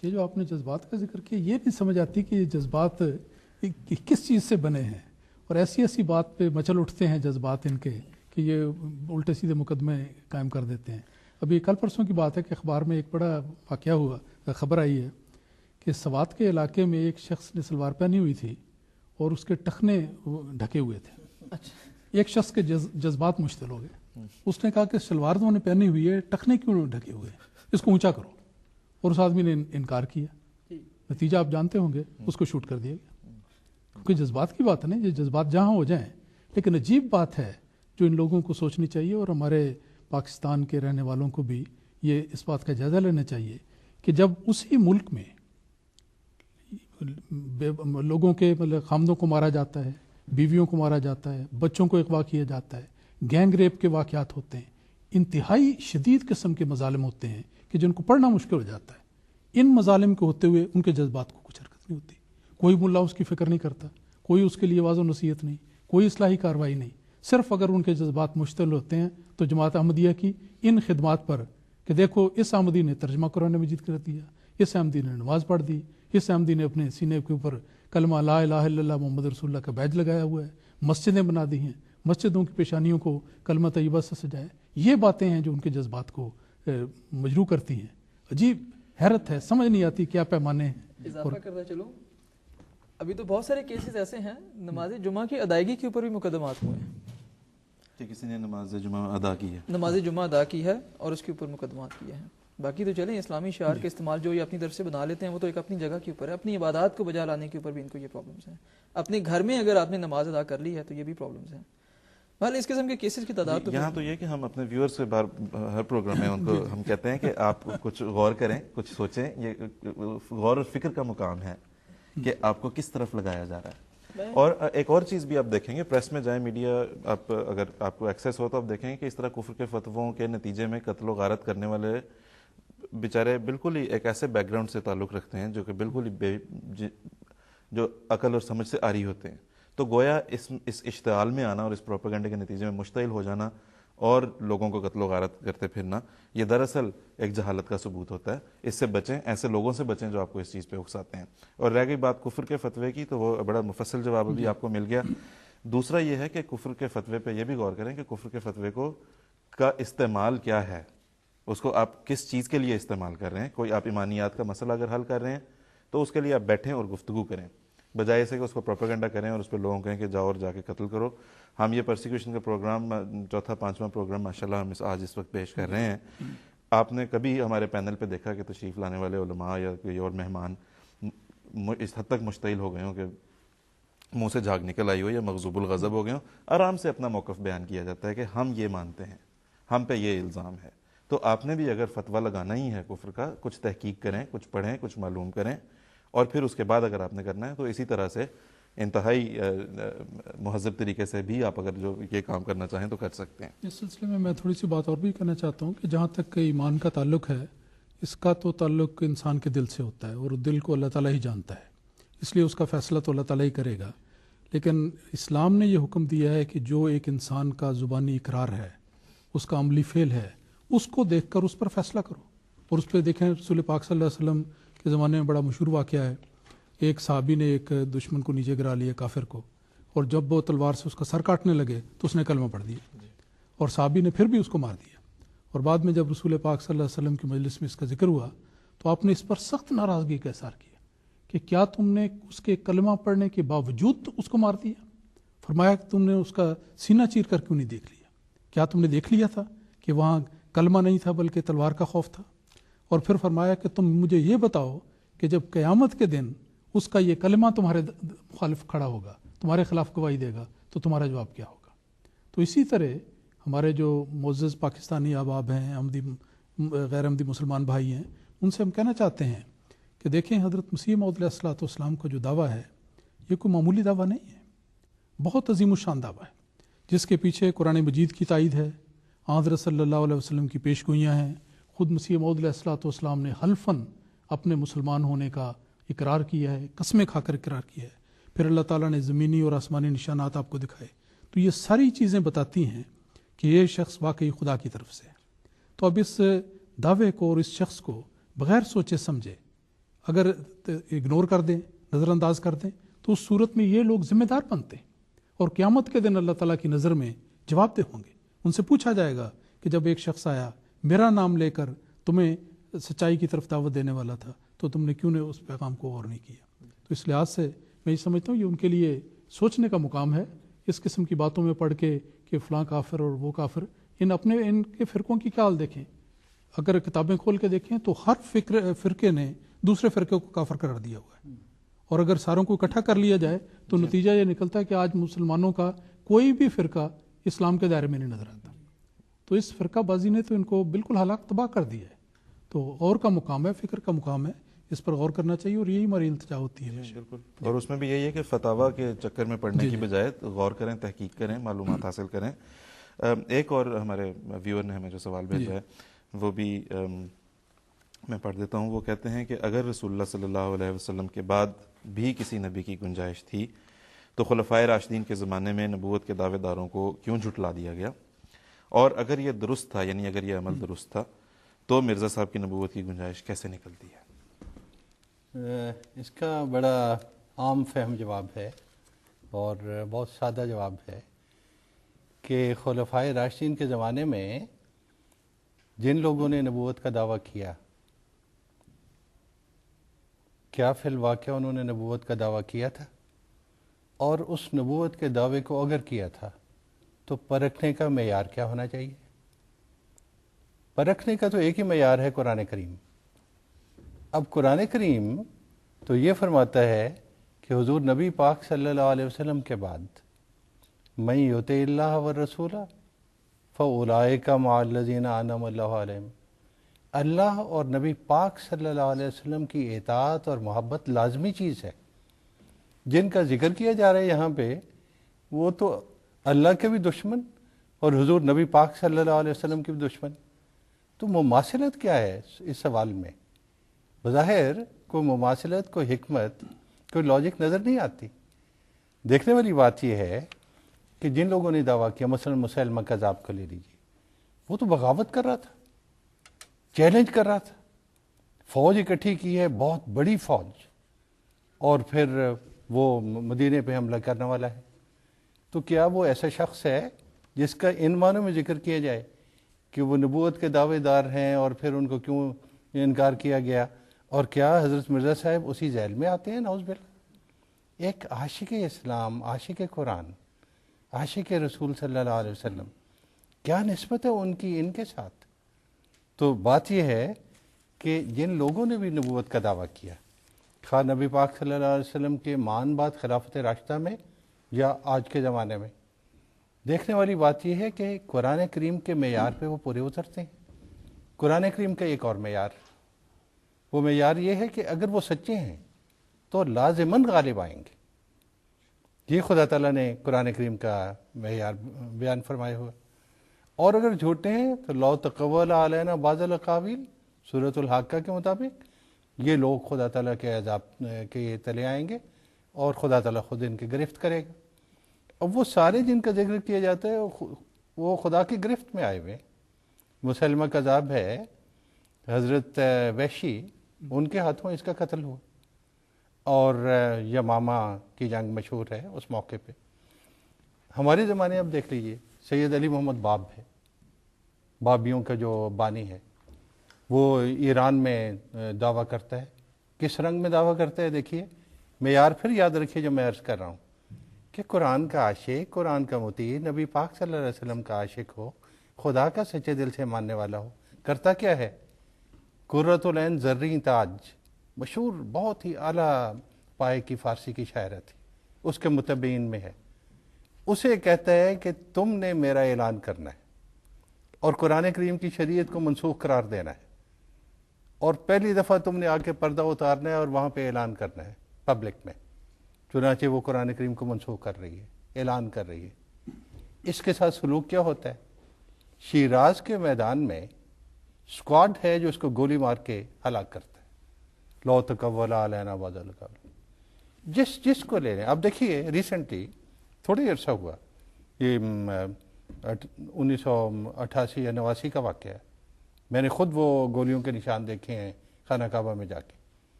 یہ جو آپ نے جذبات کا ذکر کیا، یہ نہیں سمجھ آتی کہ یہ جذبات کس چیز سے بنے ہیں، اور ایسی ایسی بات پہ مچل اٹھتے ہیں جذبات ان کے کہ یہ الٹے سیدھے مقدمے قائم کر دیتے ہیں. ابھی کل پرسوں کی بات ہے کہ اخبار میں ایک بڑا واقعہ ہوا، خبر آئی ہے کہ سوات کے علاقے میں ایک شخص نے سلوار پہنی ہوئی تھی اور اس کے ٹخنے ڈھکے ہوئے تھے. ایک شخص کے جذبات مشتعل ہو گئے. اس نے کہا کہ شلوار تو نے پہنی ہوئی ہے، ٹخنے کیوں ڈھکے ہوئے ہیں، اس کو اونچا کرو. اور اس آدمی نے انکار کیا. نتیجہ آپ جانتے ہوں گے، اس کو شوٹ کر دیا گیا. کیونکہ جذبات کی بات ہے نا، یہ جذبات جہاں ہو جائیں. لیکن عجیب بات ہے جو ان لوگوں کو سوچنی چاہیے، اور ہمارے پاکستان کے رہنے والوں کو بھی یہ اس بات کا جائزہ لینا چاہیے کہ جب اسی ملک میں لوگوں کے خامدوں کو مارا جاتا ہے، بیویوں کو مارا جاتا ہے، بچوں کو اغوا کیا جاتا ہے، گینگ ریپ کے واقعات ہوتے ہیں، انتہائی شدید قسم کے مظالم ہوتے ہیں کہ جن کو پڑھنا مشکل ہو جاتا ہے. ان مظالم کے ہوتے ہوئے ان کے جذبات کو کچھ حرکت نہیں ہوتی. کوئی ملا اس کی فکر نہیں کرتا، کوئی اس کے لیے واضح نصیحت نہیں، کوئی اصلاحی کارروائی نہیں. صرف اگر ان کے جذبات مشتعل ہوتے ہیں تو جماعت احمدیہ کی ان خدمات پر کہ دیکھو اس احمدی نے ترجمہ قرآن مجید کر دیا، اس احمدی نے نماز پڑھ دی، اس احمدی نے اپنے سینے کے اوپر کلمہ لا الہ الا اللہ محمد رسول اللہ کا بیج لگایا ہوا ہے، مسجدیں بنا دی ہیں، مسجدوں کی پیشانیوں کو کلمہ طیبہ سے سجایا. یہ باتیں ہیں جو ان کے جذبات کو مجروح کرتی ہیں. عجیب حیرت ہے، سمجھ نہیں آتی کیا پیمانے ہیں. اضافہ کرتا چلو، ابھی تو بہت سارے کیسز ایسے ہیں نماز جمعہ کی ادائیگی کے اوپر بھی مقدمات ہوئے ہیں کہ کسی نے نماز جمعہ ادا کی ہے، نماز جمعہ ادا کی ہے اور اس کے اوپر مقدمات کیے ہیں. باقی تو چلیں اسلامی شعار کے استعمال جو یہ اپنی طرف سے بنا لیتے ہیں وہ تو ایک اپنی جگہ کے اوپر ہے. اپنی عبادات کو بجا لانے کے اوپر بھی ان کو یہ پرابلمس ہیں. اپنے گھر میں اگر آپ نے نماز ادا کر لی ہے تو یہ بھی پرابلمس ہیں. بہرحال اس قسم کے کیسز کی تعداد تو یہاں تو یہ کہ ہم اپنے ویورز سے ہر پروگرام میں ان کو ہم کہتے ہیں کہ آپ کچھ غور کریں، کچھ سوچیں. یہ غور و فکر کا مقام ہے کہ آپ کو کس طرف لگایا جا رہا ہے. اور ایک اور چیز بھی آپ دیکھیں گے، پریس میں جائیں، میڈیا، آپ اگر آپ کو ایکسیس ہو تو آپ دیکھیں گے کہ اس طرح کفر کے فتووں کے نتیجے میں قتل و غارت کرنے والے بیچارے بالکل ہی ایک ایسے بیک گراؤنڈ سے تعلق رکھتے ہیں جو کہ بالکل ہی جو عقل اور سمجھ سے آری ہوتے ہیں. تو گویا اس اشتعال میں آنا اور اس پروپیگنڈے کے نتیجے میں مشتعل ہو جانا اور لوگوں کو قتل و غارت کرتے پھرنا، یہ دراصل ایک جہالت کا ثبوت ہوتا ہے. اس سے بچیں، ایسے لوگوں سے بچیں جو آپ کو اس چیز پہ اکساتے ہیں. اور رہ گئی بات کفر کے فتوے کی، تو وہ بڑا مفصل جواب بھی آپ کو مل گیا. دوسرا یہ ہے کہ کفر کے فتوے پہ یہ بھی غور کریں کہ کفر کے فتوے کا استعمال کیا ہے، اس کو آپ کس چیز کے لیے استعمال کر رہے ہیں. کوئی آپ ایمانیات کا مسئلہ اگر حل کر رہے ہیں تو اس کے لیے آپ بیٹھیں اور گفتگو کریں، بجائے سے کہ اس کو پروپیگنڈا کریں اور اس پہ لوگوں کہیں کہ جاؤ اور جا کے قتل کرو. ہم یہ پرسیکیوشن کا پروگرام، چوتھا پانچواں پروگرام ماشاءاللہ ہم آج اس وقت پیش کر رہے ہیں. آپ نے کبھی ہمارے پینل پہ دیکھا کہ تشریف لانے والے علماء یا کوئی اور مہمان اس حد تک مشتعل ہو گئے ہوں کہ منہ سے جھاگ نکل آئی ہو یا مغضوب الغضب ہو گئے ہوں؟ آرام سے اپنا موقف بیان کیا جاتا ہے کہ ہم یہ مانتے ہیں، ہم پہ یہ الزام ہے. تو آپ نے بھی اگر فتویٰ لگانا ہی ہے کفر کا، کچھ تحقیق کریں، کچھ پڑھیں، کچھ معلوم کریں، اور پھر اس کے بعد اگر آپ نے کرنا ہے تو اسی طرح سے انتہائی مہذب طریقے سے بھی آپ اگر جو یہ کام کرنا چاہیں تو کر سکتے ہیں. اس سلسلے میں تھوڑی سی بات اور بھی کرنا چاہتا ہوں کہ جہاں تک ایمان کا تعلق ہے، اس کا تو تعلق انسان کے دل سے ہوتا ہے، اور دل کو اللہ تعالیٰ ہی جانتا ہے، اس لیے اس کا فیصلہ تو اللہ تعالیٰ ہی کرے گا. لیکن اسلام نے یہ حکم دیا ہے کہ جو ایک انسان کا زبانی اقرار ہے، اس کا عملی فعل ہے، اس کو دیکھ کر اس پر فیصلہ کرو. اور اس پہ دیکھیں رسول پاک صلی اللہ علیہ وسلم کے زمانے میں بڑا مشہور واقعہ ہے. ایک صحابی نے ایک دشمن کو نیچے گرا لیا، کافر کو، اور جب وہ تلوار سے اس کا سر کاٹنے لگے تو اس نے کلمہ پڑھ دیا، اور صحابی نے پھر بھی اس کو مار دیا. اور بعد میں جب رسول پاک صلی اللہ علیہ وسلم کی مجلس میں اس کا ذکر ہوا تو آپ نے اس پر سخت ناراضگی کا اظہار کیا کہ کیا تم نے اس کے کلمہ پڑھنے کے باوجود اس کو مار دیا؟ فرمایا کہ تم نے اس کا سینہ چیر کر کیوں نہیں دیکھ لیا؟ کیا تم نے دیکھ لیا تھا کہ وہاں کلمہ نہیں تھا بلکہ تلوار کا خوف تھا؟ اور پھر فرمایا کہ تم مجھے یہ بتاؤ کہ جب قیامت کے دن اس کا یہ کلمہ تمہارے مخالف کھڑا ہوگا، تمہارے خلاف گواہی دے گا، تو تمہارا جواب کیا ہوگا؟ تو اسی طرح ہمارے جو معزز پاکستانی احباب ہیں، غیر احمدی مسلمان بھائی ہیں، ان سے ہم کہنا چاہتے ہیں کہ دیکھیں حضرت مسیح موعود علیہ الصلوۃ والسلام کا جو دعویٰ ہے یہ کوئی معمولی دعویٰ نہیں ہے، بہت عظیم الشان دعویٰ ہے، جس کے پیچھے قرآن مجید کی تائید ہے، حضرت صلی اللہ علیہ وسلم کی پیش گوئیاں ہیں. خود مسیح موعود علیہ الصلوۃ والسلام نے حلفاً اپنے مسلمان ہونے کا اقرار کیا ہے، قسمیں کھا کر اقرار کیا ہے. پھر اللہ تعالیٰ نے زمینی اور آسمانی نشانات آپ کو دکھائے. تو یہ ساری چیزیں بتاتی ہیں کہ یہ شخص واقعی خدا کی طرف سے ہے. تو اب اس دعوے کو اور اس شخص کو بغیر سوچے سمجھے اگر اگنور کر دیں، نظر انداز کر دیں، تو اس صورت میں یہ لوگ ذمہ دار بنتے ہیں اور قیامت کے دن اللہ تعالیٰ کی نظر میں جواب دہ ہوں گے. ان سے پوچھا جائے گا کہ جب ایک شخص آیا میرا نام لے کر تمہیں سچائی کی طرف دعوت دینے والا تھا تو تم نے کیوں نے اس پیغام کو غور نہیں کیا. تو اس لحاظ سے میں یہ سمجھتا ہوں یہ ان کے لیے سوچنے کا مقام ہے. اس قسم کی باتوں میں پڑھ کے کہ فلاں کافر اور وہ کافر، ان کے فرقوں کی کیا حال دیکھیں. اگر کتابیں کھول کے دیکھیں تو ہر فرقے نے دوسرے فرقے کو کافر قرار دیا ہوا ہے، اور اگر ساروں کو اکٹھا کر لیا جائے تو نتیجہ یہ نکلتا ہے کہ آج مسلمانوں کا کوئی بھی فرقہ اسلام کے دائرے میں نہیں نظر آتا. تو اس فرقہ بازی نے تو ان کو بالکل ہلاک تباہ کر دیا ہے. تو غور کا مقام ہے، فکر کا مقام ہے، اس پر غور کرنا چاہیے اور یہی ہماری التجا ہوتی ہے. بالکل. اور اس میں بھی یہی ہے کہ فتاوا کے چکر میں پڑھنے کی بجائے غور کریں، تحقیق کریں، معلومات حاصل کریں. ایک اور ہمارے ویور نے ہمیں جو سوال بھیجا ہے وہ بھی میں پڑھ دیتا ہوں. وہ کہتے ہیں کہ اگر رسول اللہ صلی اللہ علیہ وسلم کے بعد بھی کسی نبی کی گنجائش تھی تو خلفائے راشدین کے زمانے میں نبوت کے دعوے داروں کو کیوں جھٹلا دیا گیا؟ اور اگر یہ درست تھا، یعنی اگر یہ عمل درست تھا، تو مرزا صاحب کی نبوت کی گنجائش کیسے نکلتی ہے؟ اس کا بڑا عام فہم جواب ہے اور بہت سادہ جواب ہے کہ خلفائے راشدین کے زمانے میں جن لوگوں نے نبوت کا دعویٰ کیا، کیا فی الواقع انہوں نے نبوت کا دعویٰ کیا تھا؟ اور اس نبوت کے دعوے کو اگر کیا تھا تو پرکھنے کا معیار کیا ہونا چاہیے؟ پرکھنے کا تو ایک ہی معیار ہے، قرآن کریم. اب قرآن کریم تو یہ فرماتا ہے کہ حضور نبی پاک صلی اللہ علیہ وسلم کے بعد من یطع اللہ والرسول فاولئک مع الذین انعم اللہ علیہم، اللہ اور نبی پاک صلی اللہ علیہ وسلم کی اطاعت اور محبت لازمی چیز ہے. جن کا ذکر کیا جا رہا ہے یہاں پہ وہ تو اللہ کے بھی دشمن اور حضور نبی پاک صلی اللہ علیہ وسلم کے بھی دشمن. تو مماثلت کیا ہے اس سوال میں؟ بظاہر کوئی مماثلت، کوئی حکمت، کوئی لاجک نظر نہیں آتی. دیکھنے والی بات یہ ہے کہ جن لوگوں نے دعویٰ کیا، مثلا مسلمہ کذاب کو لے لیجیے، وہ تو بغاوت کر رہا تھا، چیلنج کر رہا تھا، فوج اکٹھی کی ہے، بہت بڑی فوج، اور پھر وہ مدینے پہ حملہ کرنے والا ہے. تو کیا وہ ایسا شخص ہے جس کا ان معنوں میں ذکر کیا جائے کہ وہ نبوت کے دعوے دار ہیں اور پھر ان کو کیوں انکار کیا گیا؟ اور کیا حضرت مرزا صاحب اسی ذیل میں آتے ہیں؟ نعوذ باللہ. ایک عاشق اسلام، عاشق قرآن، عاشق رسول صلی اللہ علیہ وسلم، کیا نسبت ہے ان کی ان کے ساتھ؟ تو بات یہ ہے کہ جن لوگوں نے بھی نبوت کا دعویٰ کیا، خواہ نبی پاک صلی اللہ علیہ وسلم کے مان بعد خلافت راشدہ میں یا آج کے زمانے میں، دیکھنے والی بات یہ ہے کہ قرآن کریم کے معیار پہ وہ پورے اترتے ہیں. قرآن کریم کا ایک اور معیار، وہ معیار یہ ہے کہ اگر وہ سچے ہیں تو لازماً غالب آئیں گے. یہ خدا تعالیٰ نے قرآن کریم کا معیار بیان فرمایا ہوا. اور اگر جھوٹے ہیں تو لو تقول علینا بعض الاقاویل، سورۃ الحاقہ کے مطابق یہ لوگ خدا تعالیٰ کے عذاب کے تلے آئیں گے اور خدا تعالیٰ خود ان کی گرفت کرے گا. اب وہ سارے جن کا ذکر کیا جاتا ہے وہ خدا کی گرفت میں آئے ہوئے. مسلمہ کذاب ہے، حضرت وحشی، ان کے ہاتھوں اس کا قتل ہوا، اور یمامہ کی جنگ مشہور ہے اس موقع پہ. ہمارے زمانے اب دیکھ لیجئے، سید علی محمد باب ہے، بابیوں کا جو بانی ہے، وہ ایران میں دعویٰ کرتا ہے. کس رنگ میں دعویٰ کرتا ہے؟ دیکھیے معیار پھر یاد رکھیے جو میں عرض کر رہا ہوں کہ قرآن کا عاشق، قرآن کا مطیع، نبی پاک صلی اللہ علیہ وسلم کا عاشق ہو، خدا کا سچے دل سے ماننے والا ہو. کرتا کیا ہے؟ قرۃ العین زریں تاج، مشہور بہت ہی اعلیٰ پائے کی فارسی کی شاعرہ تھی، اس کے متبعین میں ہے. اسے کہتا ہے کہ تم نے میرا اعلان کرنا ہے اور قرآن کریم کی شریعت کو منسوخ قرار دینا ہے، اور پہلی دفعہ تم نے آ کے پردہ اتارنا ہے اور وہاں پہ اعلان کرنا ہے پبلک میں. چنانچہ وہ قرآن کریم کو منسوخ کر رہی ہے، اعلان کر رہی ہے. اس کے ساتھ سلوک کیا ہوتا ہے؟ شیراز کے میدان میں سکواڈ ہے جو اس کو گولی مار کے ہلاک کرتا ہے. لو تقول علینا بعض الاقاویل، جس کو لے لیں. اب دیکھیے ریسنٹلی تھوڑی عرصہ ہوا، یہ 1988 یا 89 کا واقعہ ہے. میں نے خود وہ گولیوں کے نشان دیکھے ہیں خانہ کعبہ میں جا کے.